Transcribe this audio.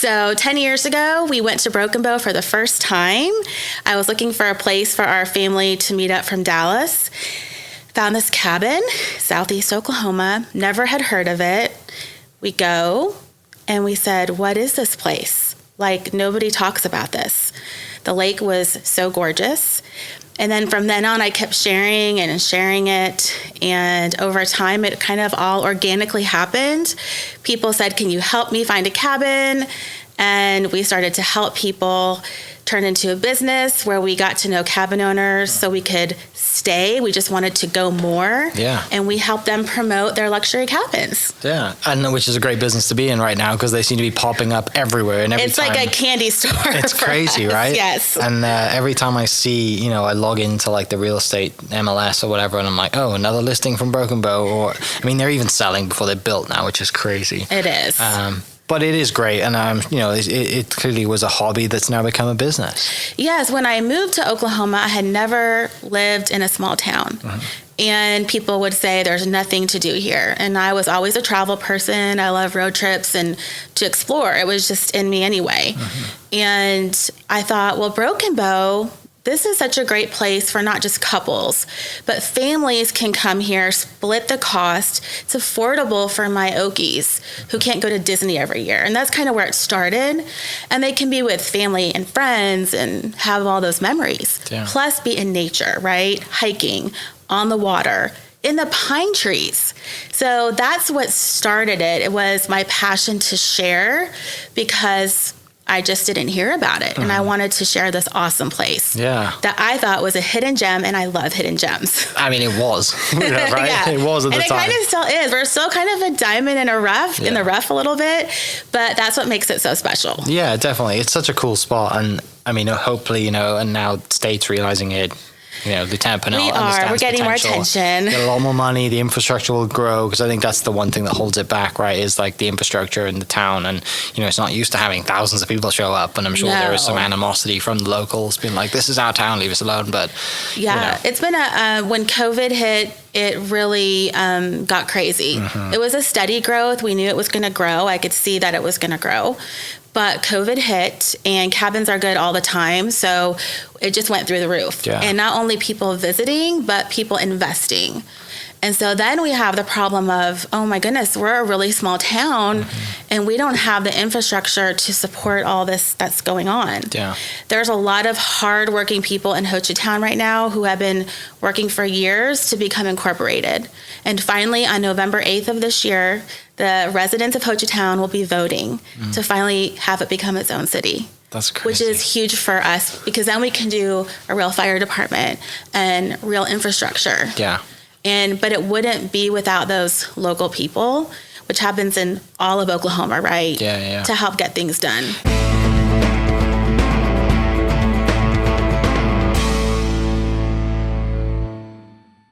So 10 years ago, we went to Broken Bow for the first time. I was looking for a place for our family to meet up from Dallas. Found this cabin, Southeast Oklahoma. Never had heard of it. We go and we said, what is this place? Like, nobody talks about this. The lake was so gorgeous. And then from then on, I kept sharing and sharing it. And over time, it kind of all organically happened. People said, can you help me find a cabin? And we started to help people turn into a business where we got to know cabin owners so we could stay. We just wanted to go more. Yeah. And we helped them promote their luxury cabins. Yeah. And which is a great business to be in right now because they seem to be popping up everywhere. And it's like a candy store. It's crazy, right? Yes. And every time I see, I log into like the real estate MLS or whatever, and I'm like, oh, another listing from Broken Bow. Or, I mean, they're even selling before they're built now, which is crazy. It is. But it is great, and it clearly was a hobby that's now become a business. Yes, when I moved to Oklahoma, I had never lived in a small town. Mm-hmm. And people would say there's nothing to do here. And I was always a travel person. I love road trips and to explore. It was just in me anyway. Mm-hmm. And I thought, well, Broken Bow, this is such a great place for not just couples, but families can come here, split the cost. It's affordable for my Okies who can't go to Disney every year. And that's kind of where it started. And they can be with family and friends and have all those memories. Yeah. Plus be in nature, right? Hiking, on the water, in the pine trees. So that's what started it. It was my passion to share because I just didn't hear about it. And I wanted to share this awesome place that I thought was a hidden gem, and I love hidden gems. I mean, it was, right? Yeah. It was at the time. And it kind of still is. We're still kind of a diamond in the rough a little bit, but that's what makes it so special. Yeah, definitely. It's such a cool spot. And I mean, hopefully, and now states realizing it, Lieutenant Pennell understands we're getting potential. More attention. Get a lot more money. The infrastructure will grow because I think that's the one thing that holds it back, right? Is like the infrastructure in the town, and it's not used to having thousands of people show up. And I'm sure there is some animosity from the locals, being like, "This is our town, leave us alone." But it's been when COVID hit, it really got crazy. Mm-hmm. It was a steady growth. We knew it was going to grow. I could see that it was going to grow. But COVID hit, and cabins are good all the time, so it just went through the roof. Yeah. And not only people visiting, but people investing. And so then we have the problem of, oh my goodness, we're a really small town, and we don't have the infrastructure to support all this that's going on. Yeah. There's a lot of hardworking people in Ho Chi Town right now who have been working for years to become incorporated. And finally, on November 8th of this year, the residents of Ho Chi Town will be voting to finally have it become its own city. That's crazy. Which is huge for us because then we can do a real fire department and real infrastructure. Yeah. But it wouldn't be without those local people, which happens in all of Oklahoma, right? Yeah. To help get things done.